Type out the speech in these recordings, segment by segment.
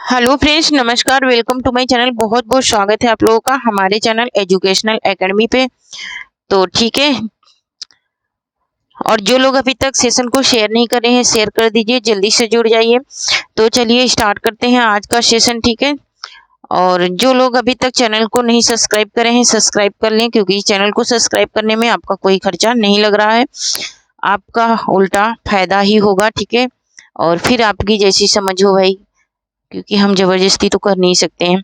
Hello friends, नमस्कार। Welcome to my channel. बहुत बहुत स्वागत है आप लोगों का हमारे चैनल एजुकेशनल एकेडमी पे। तो ठीक है, और जो लोग अभी तक सेशन को शेयर नहीं कर रहे हैं शेयर कर दीजिए, जल्दी से जुड़ जाइए। तो चलिए स्टार्ट करते हैं आज का सेशन। ठीक है, और जो लोग अभी तक चैनल को नहीं सब्सक्राइब करे हैं सब्सक्राइब कर लें, क्योंकि चैनल को सब्सक्राइब करने में आपका कोई खर्चा नहीं लग रहा है, आपका उल्टा फायदा ही होगा। ठीक है, और फिर आपकी जैसी समझ हो भाई, क्योंकि हम जबरदस्ती तो कर नहीं सकते हैं।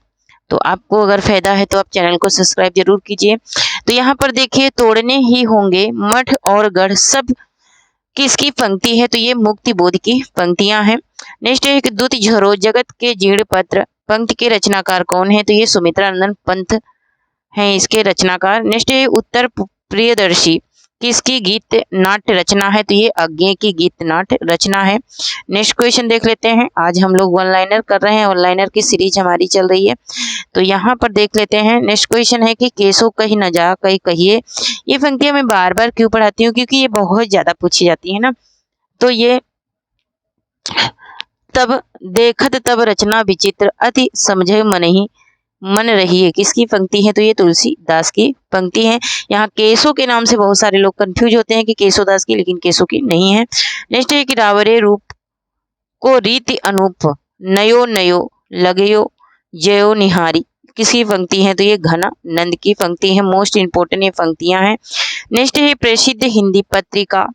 तो आपको अगर फायदा है तो आप चैनल को सब्सक्राइब जरूर कीजिए। तो यहाँ पर देखिए, तोड़ने ही होंगे मठ और गढ़ सब किसकी पंक्ति है? तो ये मुक्ति बोध की पंक्तियां हैं। नेक्स्ट है, दूत झरो जगत के जीर्ण पत्र पंक्ति के रचनाकार कौन है? तो ये सुमित्रा नंदन पंत हैं इसके रचनाकार। नेक्स्ट है, उत्तर प्रियदर्शी किसकी गीत नाट्य रचना है? तो ये अज्ञेय की गीत नाट्य रचना है। नेक्स्ट क्वेश्चन देख लेते हैं। आज हम लोग वन लाइनर कर रहे हैं, वन लाइनर की सीरीज हमारी चल रही है। तो यहाँ पर देख लेते हैं। नेक्स्ट क्वेश्चन है कि केसो कहीं न जा कहीं कहिए। ये पंक्तियां मैं बार बार क्यों पढ़ाती हूँ? क्योंकि ये बहुत ज्यादा पूछी जाती है ना। तो ये तब देखत तब रचना विचित्र अति समझे मनहि मन रही है किसकी पंक्ति है? तो ये तुलसीदास की पंक्ति है। यहाँ केसो के नाम से बहुत सारे लोग कंफ्यूज होते हैं कि केसोदास की, लेकिन केसो की नहीं है। नेक्स्ट है कि रावरे रूप को रीति अनूप नयो नयो लगयो जयो निहारी किसकी पंक्ति है? तो ये घना नंद की पंक्ति है। मोस्ट इंपोर्टेंट ये पंक्तियां हैं। नेक्स्ट है, प्रसिद्ध हिंदी पत्रिका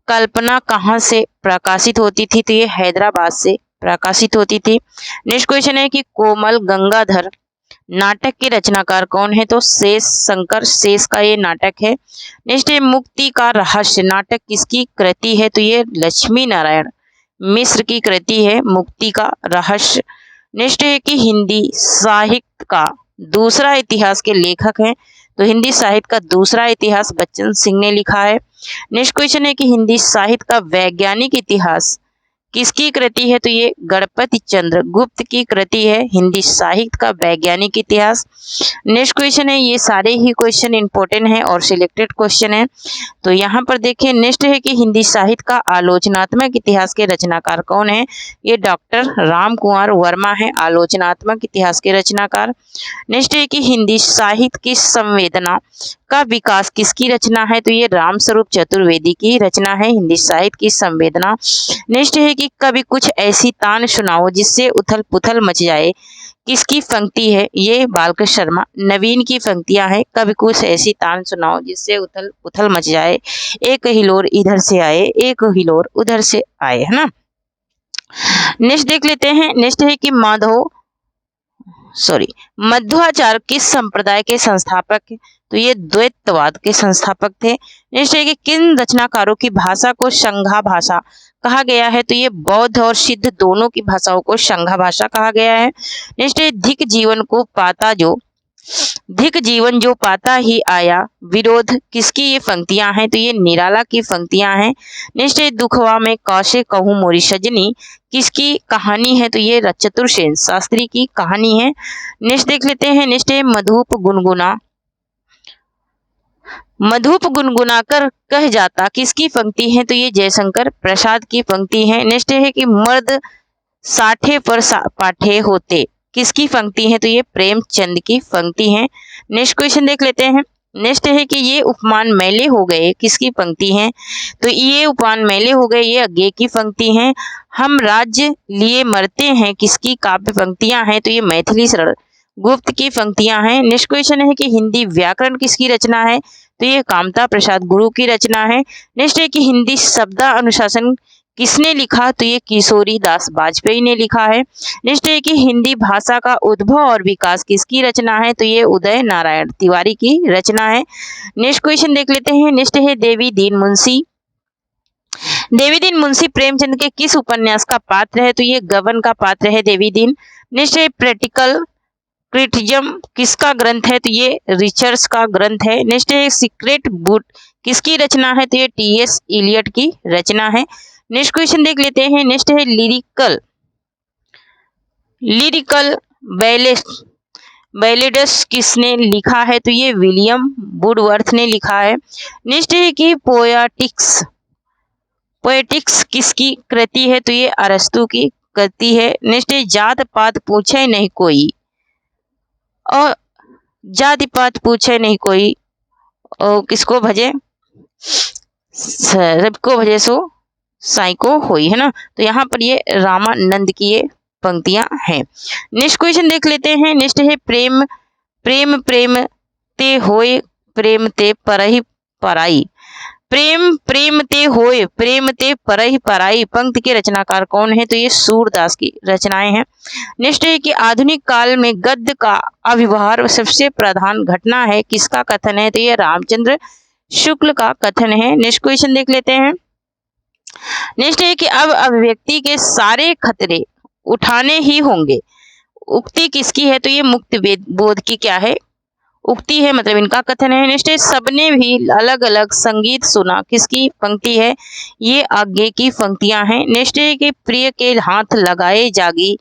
कल्पना कहाँ से प्रकाशित होती थी? तो ये हैदराबाद से प्रकाशित होती थी। नेक्स्ट क्वेश्चन है कि कोमल गंगाधर नाटक के रचनाकार कौन है? तो शेष शंकर शेष का ये नाटक है। नेक्स्ट है, मुक्ति का रहस्य नाटक किसकी कृति है? तो ये लक्ष्मी नारायण मिश्र की कृति है मुक्ति का रहस्य। नेक्स्ट है कि हिंदी साहित्य का दूसरा इतिहास के लेखक हैं? तो हिंदी साहित्य का दूसरा इतिहास बच्चन सिंह ने लिखा है। नेक्स्ट क्वेश्चन है कि हिंदी साहित्य का वैज्ञानिक इतिहास किसकी कृति है? तो ये गणपति चंद्र गुप्त की कृति है हिंदी साहित्य का वैज्ञानिक इतिहास। नेक्स्ट क्वेश्चन है, ये सारे ही क्वेश्चन इंपॉर्टेंट हैं और सिलेक्टेड क्वेश्चन है। तो यहाँ पर देखिए, नेक्स्ट है कि हिंदी साहित्य का आलोचनात्मक इतिहास के रचनाकार कौन है? ये डॉक्टर राम कुमार वर्मा है आलोचनात्मक इतिहास के रचनाकार। नेक्स्ट है कि हिंदी साहित्य की संवेदना का विकास किसकी रचना है? तो ये रामस्वरूप चतुर्वेदी की रचना है हिंदी साहित्य की संवेदना। नेक्स्ट है कि कभी कुछ ऐसी तान सुनाओ जिससे उथल पुथल मच जाए किसकी पंक्ति है? ये बालकृष्ण शर्मा नवीन की पंक्तियां हैं। कभी कुछ ऐसी तान सुनाओ जिससे उथल पुथल मच जाए, एक हिलोर इधर से आए एक हिलोर उधर से आए, है ना। नेक्स्ट देख लेते हैं। नेक्स्ट है कि मध्वाचार्य किस संप्रदाय के संस्थापक? तो ये द्वैतवाद के संस्थापक थे। नेक्स्ट है कि किन रचनाकारों की भाषा को संघा भाषा कहा गया है? तो ये बौद्ध और सिद्ध दोनों की भाषाओं को संघा भाषा कहा गया है। नेक्स्ट है, धिक जीवन जो पाता ही आया विरोध किसकी ये पंक्तियां हैं? तो ये निराला की पंक्तियां हैं। नेक्स्ट है, दुखवा में कौशे कहूँ मोरी सजनी किसकी कहानी है? तो ये चतुरसेन शास्त्री की कहानी है। नेक्स्ट देख लेते हैं। नेक्स्ट है, मधुप गुनगुना कर कह जाता किसकी पंक्ति है? तो ये जयशंकर प्रसाद की पंक्ति है। नेक्स्ट है कि मर्द साठे पर पाठे होते किसकी पंक्ति है? तो ये प्रेमचंद की पंक्ति है। नेक्स्ट क्वेश्चन देख लेते हैं। नेक्स्ट है कि ये उपमान मैले हो गए किसकी पंक्ति है? तो ये उपमान मैले हो गए ये अज्ञेय की पंक्ति है। हम राज्य लिए मरते हैं किसकी काव्य पंक्तियां हैं? तो ये मैथिली शरण गुप्त की पंक्तियां हैं। नेक्स्ट क्वेश्चन है कि हिंदी व्याकरण किसकी रचना है? तो ये कामता प्रसाद गुरु की रचना है। नेक्स्ट है कि हिंदी शब्द अनुशासन किसने लिखा? तो ये किशोरी दास वाजपेयी ने लिखा है। नेक्स्ट है कि हिंदी भाषा का उद्भव और विकास किसकी रचना है? तो ये उदय नारायण तिवारी की रचना है। नेक्स्ट क्वेश्चन देख लेते हैं। नेक्स्ट है, देवी दीन मुंशी प्रेमचंद के किस उपन्यास का पात्र है? तो ये गबन का पात्र है देवी दीन। नेक्स्ट है, प्रैक्टिकल क्रिटिज्म किसका ग्रंथ है? तो ये रिचर्ड्स का ग्रंथ है। नेक्स्ट है, सीक्रेट बूट किसकी रचना है? तो ये टी.एस. इलियट की रचना है। नेक्स्ट क्वेश्चन देख लेते हैं। नेक्स्ट है, लिरिकल बैलेड्स किसने लिखा है? तो ये विलियम वुडवर्थ ने लिखा है। नेक्स्ट है कि पोएटिक्स किसकी कृति है? तो ये अरस्तु की करती है। नेक्स्ट है जात पात पूछे नहीं कोई, और जाति पात पूछे नहीं कोई, और किसको भजे, सबको भजे सो साई को होई, है ना। तो यहाँ पर ये रामानंद की ये पंक्तियां हैं। नेक्स्ट क्वेश्चन देख लेते हैं। नेक्स्ट है प्रेम प्रेम प्रेम ते होए प्रेम ते परहि पराई। प्रेम प्रेम ते होए प्रेम ते परहि पराई पंक्ति के रचनाकार कौन है? तो ये सूरदास की रचनाएं हैं। नेक्स्ट है कि आधुनिक काल में गद्य का आविर्भाव सबसे प्रधान घटना है, किसका कथन है? तो ये रामचंद्र शुक्ल का कथन है। नेक्स्ट क्वेश्चन देख लेते हैं। नेक्स्ट है कि अब अभिव्यक्ति के सारे खतरे उठाने ही होंगे, उक्ति किसकी है? तो ये मुक्त बोध की क्या है? उक्ति है, मतलब इनका कथन है। नेक्स्ट है सबने भी अलग अलग संगीत सुना, किसकी पंक्ति है? ये आगे की पंक्तियां हैं। नेक्स्ट है कि प्रिय के हाथ लगाए जागी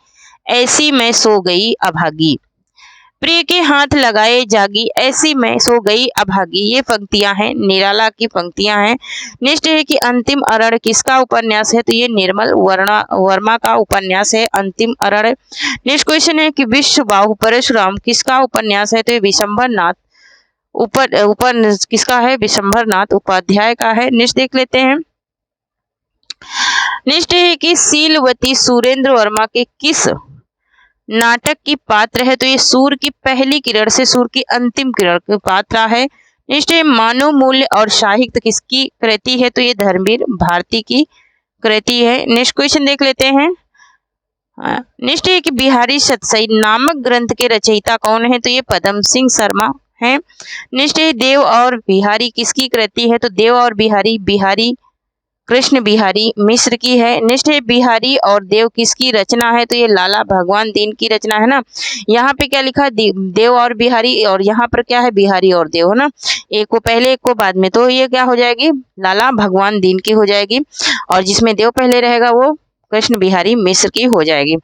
ऐसी मैं सो गई अभागी। प्रिय के हाथ लगाए जागी ऐसी मैं सो गई अभागी, ये पंक्तियां हैं, निराला की पंक्तियां हैं। नेक्स्ट है कि अंतिम अरण किसका उपन्यास है? तो ये निर्मल वर्मा का उपन्यास है अंतिम अरण। नेक्स्ट क्वेश्चन है कि विश्व बाहु परशुराम किसका उपन्यास है? तो ये विशंभरनाथ किसका है? विशंभरनाथ उपाध्याय का है। नेक्स्ट देख लेते हैं। नेक्स्ट है कि शीलवती सुरेंद्र वर्मा के किस नाटक की पात्र है? तो ये सूर्य की पहली किरण से सूर्य की अंतिम किरण की पात्रा है। नेक्स्ट है मानव मूल्य और साहित्य किसकी कृति है? तो ये धर्मवीर भारती की कृति है। नेक्स्ट क्वेश्चन देख लेते हैं। नेक्स्ट है कि बिहारी सतसई नामक ग्रंथ के रचयिता कौन है? तो ये पदम सिंह शर्मा है। नेक्स्ट है देव और बिहारी किसकी कृति है? तो देव और बिहारी कृष्ण बिहारी मिश्र की है। नेक्स्ट है बिहारी और देव किसकी रचना है? तो ये लाला भगवान दीन की रचना है ना। यहाँ पे क्या लिखा है? देव और बिहारी, और यहाँ पर क्या है? बिहारी और देव, है ना। एक को पहले एक को बाद में, तो ये क्या हो जाएगी? लाला भगवान दीन की हो जाएगी, और जिसमें देव पहले रहेगा वो कृष्ण बिहारी मिश्र की हो जाएगी।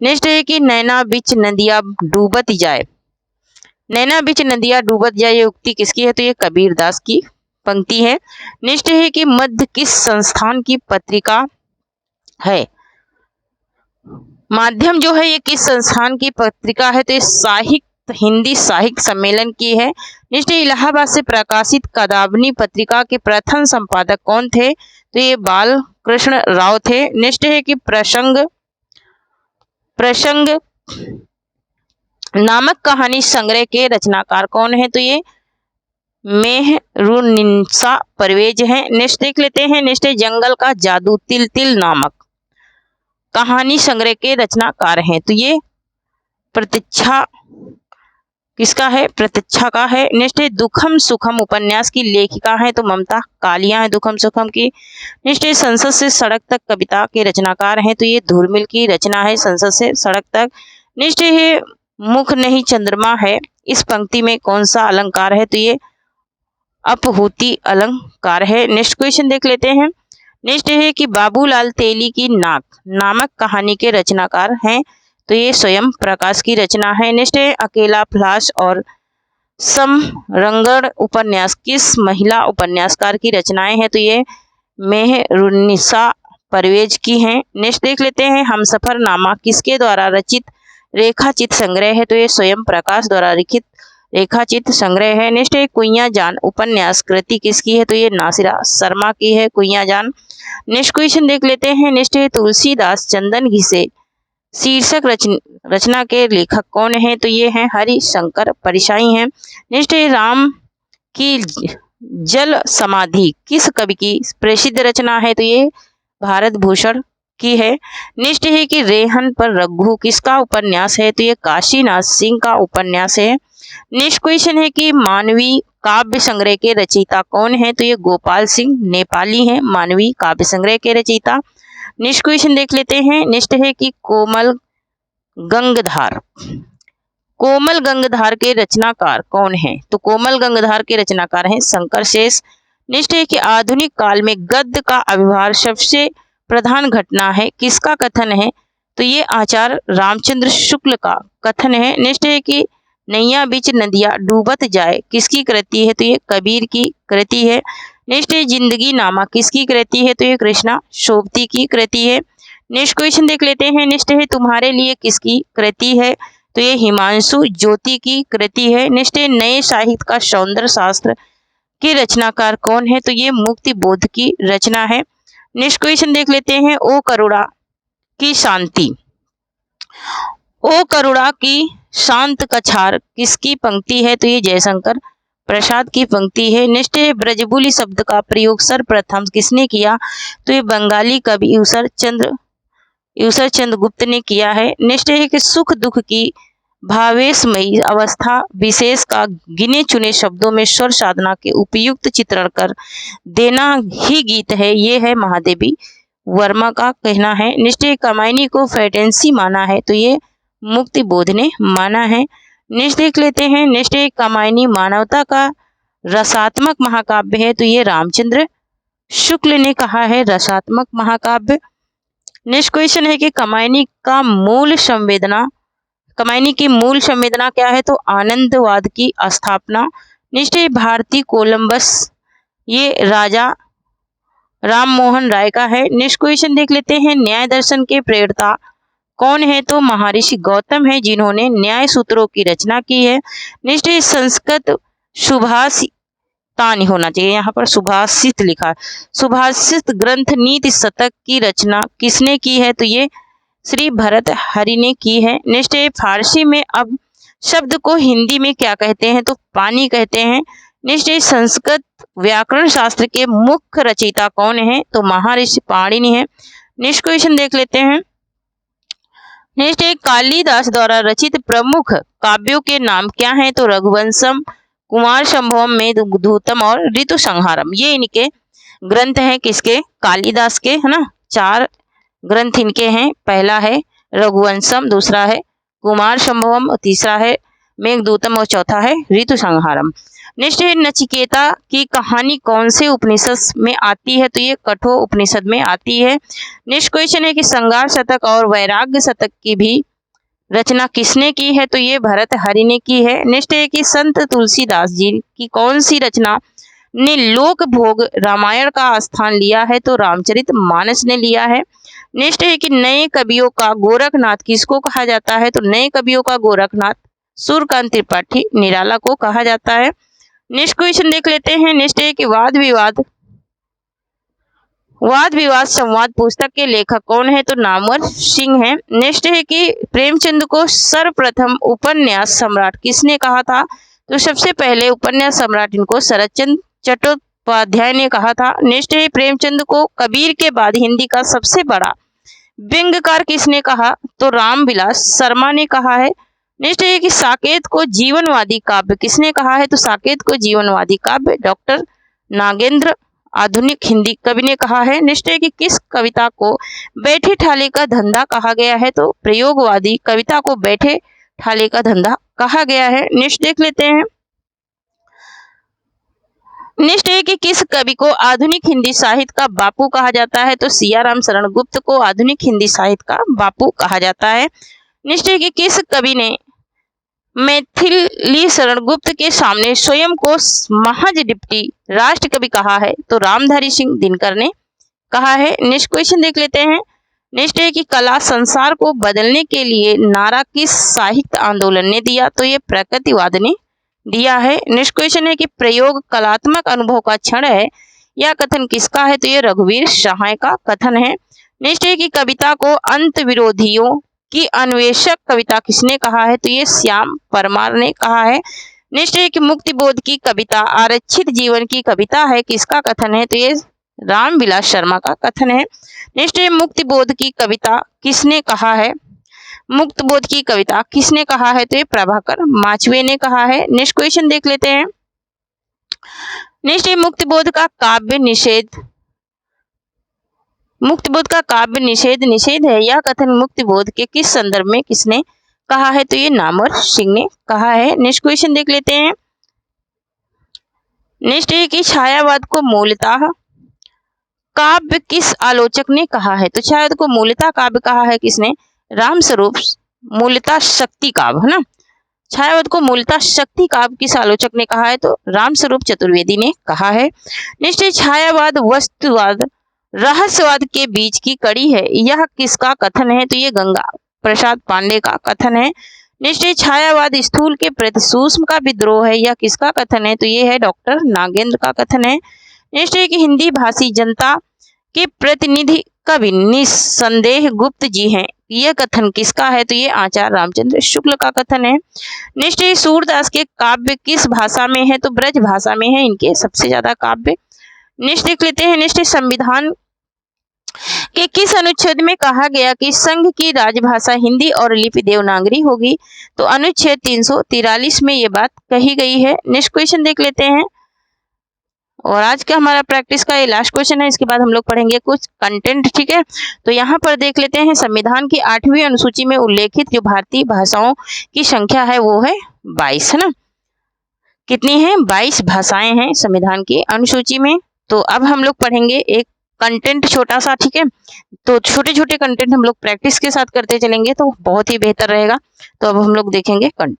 नेक्स्ट है कि नैना बिच नदिया डूबत जाए, नैना बिच नदिया डूबत जाए, ये उक्ति किसकी है? तो ये कबीरदास की पंक्ति है। नेक्स्ट है कि मध्य किस संस्थान की पत्रिका है? माध्यम जो है ये किस संस्थान की पत्रिका है? तो ये हिंदी साहित्य सम्मेलन की है। नेक्स्ट है इलाहाबाद से प्रकाशित कदावनी पत्रिका के प्रथम संपादक कौन थे? तो ये बाल कृष्ण राव थे। नेक्स्ट है कि प्रसंग नामक कहानी संग्रह के रचनाकार कौन है? तो ये मेहरुनिसा परवेज है। नेक्स्ट देख लेते हैं। नेक्स्ट है जंगल का जादू तिल तिल नामक कहानी संग्रह के रचनाकार हैं। तो ये प्रतीक्षा किसका है? प्रतीक्षा का है। नेक्स्ट है दुखम सुखम उपन्यास की लेखिका है, तो ममता कालिया है दुखम सुखम की। नेक्स्ट है संसद से सड़क तक कविता के रचनाकार हैं, तो ये धूर्मिल की रचना है संसद से सड़क तक। नेक्स्ट है मुख नहीं चंद्रमा है, इस पंक्ति में कौन सा अलंकार है? तो ये अपहूति अलंकार है। नेक्स्ट क्वेश्चन देख लेते हैं। नेक्स्ट है कि बाबूलाल तेली की नाक नामक कहानी के रचनाकार हैं, तो ये स्वयं प्रकाश की रचना है। नेक्स्ट है अकेला फ्लाश और समरंगण उपन्यास किस महिला उपन्यासकार की रचनाएं हैं? तो ये मेहरुनिसा परवेज की हैं। नेक्स्ट देख लेते हैं हमसफर नामा किसके द्वारा रचित रेखाचित्र संग्रह है? तो ये स्वयं प्रकाश द्वारा लिखित रेखाचित्र संग्रह है। नेक्स्ट है कुइयां जान उपन्यास कृति किसकी है? तो ये नासिरा शर्मा की है कुइयां जान। नेक्स्ट क्वेश्चन देख लेते हैं। नेक्स्ट है तुलसीदास चंदन घिसे शीर्षक रचना के लेखक कौन है? तो ये हैं हरिशंकर परिशाई हैं। नेक्स्ट है राम की जल समाधि किस कवि की प्रसिद्ध रचना है? तो ये भारत भूषण की है। नेक्स्ट है कि रेहन पर रघु किसका उपन्यास है? तो ये काशीनाथ सिंह का उपन्यास है। नेक्स्ट क्वेश्चन है कि मानवी काव्य संग्रह के रचयिता कौन है? तो ये गोपाल सिंह नेपाली हैं मानवी काव्य संग्रह के रचयिता। नेक्स्ट क्वेश्चन देख लेते हैं। नेक्स्ट है कि कोमल गंगधार के रचनाकार कौन है? तो कोमल गंगधार के रचनाकार हैं शंकर शेष। नेक्स्ट है कि आधुनिक काल में गद्य का आविर्भाव सबसे प्रधान घटना है, किसका कथन है? तो ये आचार्य रामचंद्र शुक्ल का कथन है। नेक्स्ट है कि नैया बीच नदिया डूबत जाए किसकी कृति है? तो ये कबीर की कृति है। नेक्स्ट है जिंदगी नामा किसकी कृति है? तो ये कृष्णा शोभती की कृति है। नेक्स्ट क्वेश्चन देख लेते हैं। नेक्स्ट है तुम्हारे लिए किसकी कृति है, तो ये हिमांशु ज्योति की कृति है। नेक्स्ट है नए साहित्य का सौंदर्य शास्त्र के रचनाकार कौन है, तो ये मुक्ति बोध की रचना है। नेक्स्ट क्वेश्चन देख लेते हैं। ओ करुणा की शांति, ओ करुणा की शांत कछार किसकी पंक्ति है, तो ये जयशंकर प्रसाद की पंक्ति है। नेक्स्ट है ब्रजबुली शब्द का प्रयोग सर्वप्रथम किसने किया, तो ये बंगाली कवि ईश्वर चंद्र गुप्त ने किया है। नेक्स्ट है कि सुख दुख की भावेशमयी अवस्था विशेष का गिने चुने शब्दों में स्वर साधना के उपयुक्त चित्रण कर देना ही गीत है, ये है महादेवी वर्मा का कहना है। नेक्स्ट है कमायनी को फैंटेसी माना है, तो ये मुक्ति बोध ने माना है। नेक्स्ट देख लेते हैं। नेक्स्ट है कमायनी मानवता का रसात्मक महाकाव्य है, तो ये रामचंद्र शुक्ल ने कहा है रसात्मक महाकाव्य। नेक्स्ट क्वेश्चन है कि कमायनी की मूल संवेदना क्या है, तो आनंदवाद की स्थापना। नेक्स्ट है भारतीय कोलंबस, ये राजा राम मोहन राय का है। नेक्स्ट क्वेश्चन देख लेते हैं। न्याय दर्शन के प्रेरता कौन है, तो महर्षि गौतम है जिन्होंने न्याय सूत्रों की रचना की है। नेक्स्ट है संस्कृत सुभाषिता नहीं होना चाहिए, यहाँ पर सुभाषित लिखा। सुभाषित ग्रंथ नीति शतक की रचना किसने की है, तो ये श्री भरत हरि ने की है। नेक्स्ट है फारसी में अब शब्द को हिंदी में क्या कहते हैं, तो पानी कहते हैं। नेक्स्ट है संस्कृत व्याकरण शास्त्र के मुख्य रचयिता कौन है, तो महर्षि पाणिनि है। नेक्स्ट क्वेश्चन देख लेते हैं। नेक्स्ट है कालिदास द्वारा रचित प्रमुख काव्यों के नाम क्या हैं, तो रघुवंशम, कुमार संभवम, मेघदूतम और ऋतु संहारम, ये इनके ग्रंथ हैं। किसके, कालिदास के, है ना। 4 ग्रंथ इनके हैं। पहला है रघुवंशम, दूसरा है कुमार संभवम, तीसरा है मेघदूतम और चौथा है ऋतु संहारम। नेक्स्ट है नचिकेता की कहानी कौन से उपनिषद में आती है, तो ये कठोर उपनिषद में आती है। नेक्स्ट क्वेश्चन है कि श्रृंगार शतक और वैराग्य शतक की भी रचना किसने की है, तो ये भरत हरि ने की है। नेक्स्ट है कि संत तुलसीदास जी की कौन सी रचना ने लोक भोग रामायण का स्थान लिया है, तो रामचरितमानस ने लिया है। नेक्स्ट है कि नए कवियों का गोरखनाथ किसको कहा जाता है, तो नए कवियों का गोरखनाथ सूर्यकांत त्रिपाठी निराला को कहा जाता है। नेक्स्ट क्वेश्चन देख लेते हैं। नेक्स्ट है कि वाद विवाद संवाद पुस्तक के लेखक कौन है, तो नामवर सिंह है। नेक्स्ट है कि प्रेमचंद को सर्वप्रथम उपन्यास सम्राट किसने कहा था, तो सबसे पहले उपन्यास सम्राट इनको शरदचंद्र चट्टोपाध्याय ने कहा था। नेक्स्ट है प्रेमचंद को कबीर के बाद हिंदी का सबसे बड़ा व्यंग्यकार किसने कहा, तो रामविलास शर्मा ने कहा है। नेक्स्ट है कि साकेत को जीवनवादी काव्य किसने कहा है, तो साकेत को जीवनवादी काव्य डॉक्टर नागेंद्र आधुनिक हिंदी कवि ने कहा है। नेक्स्ट है कि किस कविता को बैठे ठाले का धंधा कहा गया है, तो प्रयोगवादी कविता को बैठे ठाले का धंधा कहा गया है। नेक्स्ट देख लेते हैं। नेक्स्ट है कि किस कवि को आधुनिक हिंदी साहित्य का बापू कहा जाता है, तो सियाराम शरण गुप्त को आधुनिक हिंदी साहित्य का बापू कहा जाता है। नेक्स्ट है कि किस कवि ने मैथिली शरण गुप्त के सामने स्वयं को महज डिप्टी राष्ट्र कवि कहा है, तो रामधारी सिंह दिनकर ने कहा है। नेक्स्ट क्वेश्चन देख लेते हैं। नेक्स्ट है कि कला संसार को बदलने के लिए नारा किस साहित्य आंदोलन ने दिया, तो ये प्रकृतिवाद ने दिया है। नेक्स्ट क्वेश्चन है कि प्रयोग कलात्मक अनुभव का क्षण है, यह कथन किसका है, तो ये रघुवीर सहाय का कथन है। नेक्स्ट है कि कविता को अंत विरोधियों की अन्वेषक कविता किसने कहा है, तो ये श्याम परमार ने कहा है। नेक्स्ट है कि मुक्तिबोध की कविता आरक्षित जीवन की कविता है, किसका कथन है, तो ये रामविलास शर्मा का कथन है। नेक्स्ट है मुक्तिबोध की कविता किसने कहा है, मुक्तबोध की कविता किसने कहा है, तो ये प्रभाकर माचवे ने कहा है। नेक्स्ट क्वेश्चन देख लेते हैं। नेक्स्ट है मुक्तिबोध का काव्य निषेध है, यह कथन मुक्तिबोध के किस संदर्भ में किसने कहा है, तो ये नामवर सिंह ने कहा है। नेक्स्ट क्वेश्चन देख लेते हैं। नेक्स्ट है कि छायावाद को मूलतः काव्य किस आलोचक ने कहा है, तो छायावाद को मूलतः काव्य कहा है किसने, रामस्वरूप, मूलतः शक्ति काव्य, है ना। छायावाद को मूलतः शक्ति काव्य किस आलोचक ने कहा है, तो रामस्वरूप चतुर्वेदी ने कहा है। नेक्स्ट है छायावाद वस्तुवाद रहस्यवाद के बीच की कड़ी है, यह किसका कथन है? तो ये गंगा प्रसाद पांडे का कथन है। निश्चय छायावाद स्थूल के प्रति सूक्ष्म का विद्रोह है, यह किसका कथन है? तो ये है डॉक्टर नागेंद्र का कथन है। निश्चय की हिंदी भाषी जनता के प्रतिनिधि कवि निस्संदेह गुप्त जी हैं, यह कथन किसका है? तो ये आचार्य रामचंद्र शुक्ल का कथन है। निश्चय सूरदास के काव्य किस भाषा में है? तो ब्रज भाषा में है इनके सबसे ज्यादा काव्य। नेक्स्ट देख लेते हैं, नेक्स्ट संविधान के किस अनुच्छेद में कहा गया कि संघ की राजभाषा हिंदी और लिपि देवनागरी होगी? तो अनुच्छेद 343 में ये बात कही गई है। नेक्स्ट क्वेश्चन देख लेते हैं, और आज का हमारा प्रैक्टिस का ये लास्ट क्वेश्चन है, इसके बाद हम लोग पढ़ेंगे कुछ कंटेंट, ठीक है। तो यहाँ पर देख लेते हैं, संविधान की 8वीं अनुसूची में उल्लेखित जो भारतीय भाषाओं की संख्या है वो है 22, है ना। कितनी है? 22 भाषाएं हैं संविधान की अनुसूची में। तो अब हम लोग पढ़ेंगे एक कंटेंट छोटा सा, ठीक है। तो छोटे छोटे कंटेंट हम लोग प्रैक्टिस के साथ करते चलेंगे तो बहुत ही बेहतर रहेगा। तो अब हम लोग देखेंगे कंटेंट।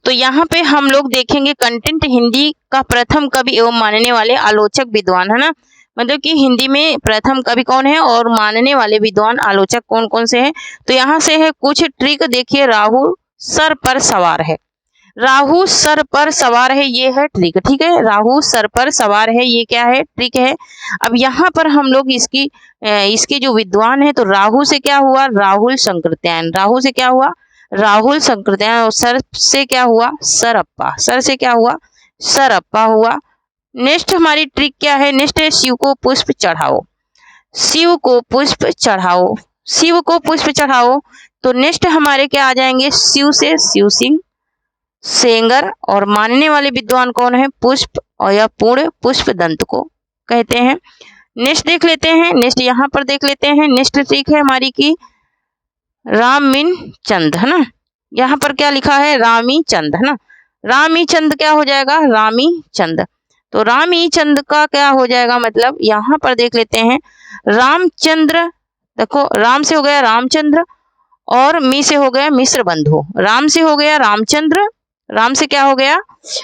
तो यहाँ पे हम लोग देखेंगे कंटेंट, हिंदी का प्रथम कवि एवं मानने वाले आलोचक विद्वान, है ना। मतलब कि हिंदी में प्रथम कवि कौन है और मानने वाले विद्वान आलोचक कौन कौन से हैं। तो यहाँ से है कुछ ट्रिक, देखिए राहु सर पर सवार है, राहु सर पर सवार है, ये है ट्रिक, ठीक है। राहु सर पर सवार है, ये क्या है? ट्रिक है। अब यहाँ पर हम लोग इसके जो विद्वान है, तो राहु से क्या हुआ? राहुल संकृत्यायन। राहु से क्या हुआ? राहुल संकृत्यायन। और सर से क्या हुआ? सरअप्पा। सर से क्या हुआ? सरअप्पा हुआ। नेक्स्ट हमारी ट्रिक क्या है? नेक्स्ट है शिव को पुष्प चढ़ाओ, शिव को पुष्प चढ़ाओ, शिव को पुष्प चढ़ाओ। तो नेक्स्ट हमारे क्या आ जाएंगे? शिव से शिव सिंह सेंगर, और मानने वाले विद्वान कौन है? पुष्प और या पूर्ण पुष्प दंत को कहते हैं। नेक्स्ट देख लेते हैं, नेक्स्ट यहाँ पर देख लेते हैं, नेक्स्ट ट्रिक है हमारी की रामीन चंद, है ना। यहाँ पर क्या लिखा है? रामी चंद, है ना। रामी चंद क्या हो जाएगा? रामी चंद। तो रामी चंद का क्या हो जाएगा? मतलब यहाँ पर देख लेते हैं, रामचंद्र, देखो राम से हो गया रामचंद्र और मी से हो गया मिश्र बंधु। राम से हो गया रामचंद्र, राम से क्या हो गया?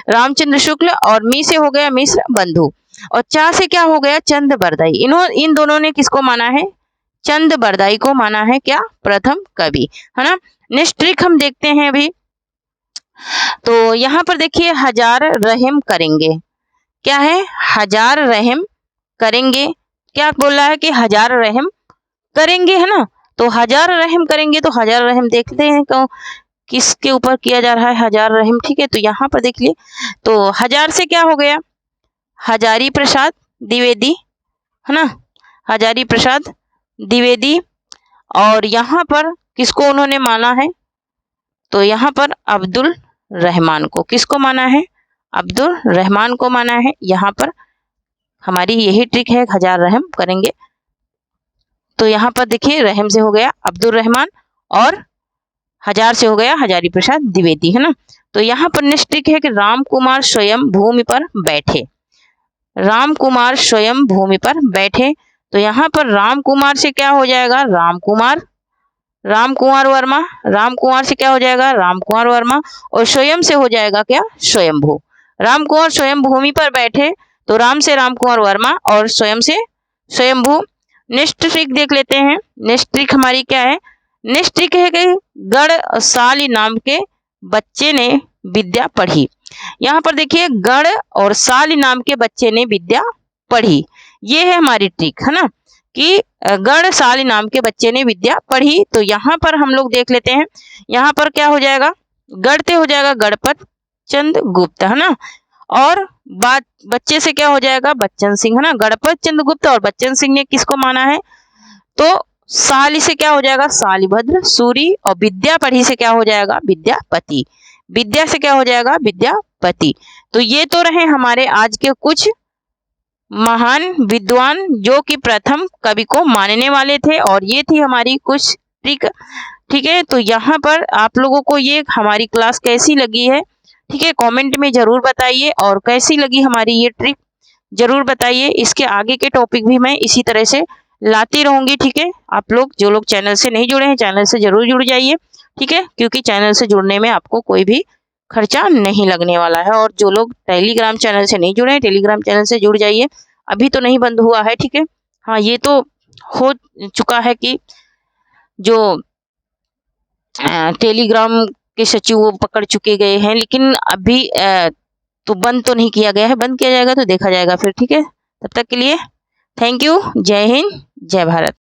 रामचंद्र शुक्ल, और मी से हो गया मिश्र बंधु, और चा से क्या हो गया? चंद बरदाई। इन दोनों ने किसको माना है? चंद बरदाई को माना है क्या? प्रथम कवि, है ना। नेक्स्ट ट्रिक हम देखते हैं अभी। तो यहाँ पर देखिए, हजार रहम करेंगे, क्या है? हजार रहम करेंगे। क्या बोल रहा है कि हजार रहम करेंगे, है ना। तो हजार रहम करेंगे, तो हजार रहम देखते हैं किसके ऊपर किया जा रहा है? हजार रहम, ठीक है। तो यहाँ पर देख लिए, तो हजार से क्या हो गया? हजारी प्रसाद द्विवेदी, है ना, हजारी प्रसाद द्विवेदी। और यहाँ पर किसको उन्होंने माना है? तो यहाँ पर अब्दुल रहमान को, किसको माना है? अब्दुल रहमान को माना है। यहाँ पर हमारी यही ट्रिक है, हजार रहम करेंगे। तो यहाँ पर देखिए, रहम से हो गया अब्दुल रहमान और हजार से हो गया हजारी प्रसाद द्विवेदी, है ना। तो यहाँ पर नेक्स्ट ट्रिक है कि राम कुमार स्वयं भूमि पर बैठे, राम कुमार स्वयं भूमि पर बैठे। तो यहाँ पर राम कुमार से क्या हो जाएगा? राम कुमार, राम कुमार वर्मा, राम कुमार से क्या हो जाएगा? राम कुमार वर्मा, और स्वयं से हो जाएगा क्या? स्वयंभू। राम कुमार स्वयं भूमि पर बैठे, तो राम से राम कुमार वर्मा और स्वयं से स्वयंभू। नेक्स्ट ट्रिक देख लेते हैं, नेक्स्ट ट्रिक हमारी क्या है? नेक्स्ट ट्रिक है कि गढ़साली नाम के बच्चे ने विद्या पढ़ी। यहाँ पर देखिए, गढ़ और साली नाम के बच्चे ने विद्या पढ़ी, ये है हमारी ट्रिक, है ना, कि गढ़साली नाम के बच्चे ने विद्या पढ़ी। तो यहाँ पर हम लोग देख लेते हैं, यहाँ पर क्या हो जाएगा? गढ़ते हो जाएगा गणपत चंद गुप्त, है ना, और बात बच्चे से क्या हो जाएगा? बच्चन सिंह, है ना। गणपत चंद्र गुप्त और बच्चन सिंह ने किसको माना है? तो साली से क्या हो जाएगा? सालिभद्र सूरी, और विद्या पढ़ी से क्या हो जाएगा? विद्यापति। विद्या से क्या हो जाएगा? विद्यापति। तो ये तो रहे हमारे आज के कुछ महान विद्वान जो कि प्रथम कवि को मानने वाले थे, और ये थी हमारी कुछ ट्रिक, ठीक है। तो यहाँ पर आप लोगों को ये हमारी क्लास कैसी लगी है, ठीक है, कमेंट में जरूर बताइए, और कैसी लगी हमारी ये ट्रिक जरूर बताइए। इसके आगे के टॉपिक भी मैं इसी तरह से लाती रहूंगी, ठीक है। आप लोग जो लोग चैनल से नहीं जुड़े हैं, चैनल से जरूर जुड़ जाइए, ठीक है, क्योंकि चैनल से जुड़ने में आपको कोई भी खर्चा नहीं लगने वाला है। और जो लोग टेलीग्राम चैनल से नहीं जुड़े हैं, टेलीग्राम चैनल से जुड़ जाइए, अभी तो नहीं बंद हुआ है, ठीक है। हाँ, ये तो हो चुका है कि जो टेलीग्राम के सचिव वो पकड़ चुके गए हैं, लेकिन अभी तो बंद तो नहीं किया गया है। बंद किया जाएगा तो देखा जाएगा फिर, ठीक है। तब तक के लिए थैंक यू। जय हिंद, जय भारत।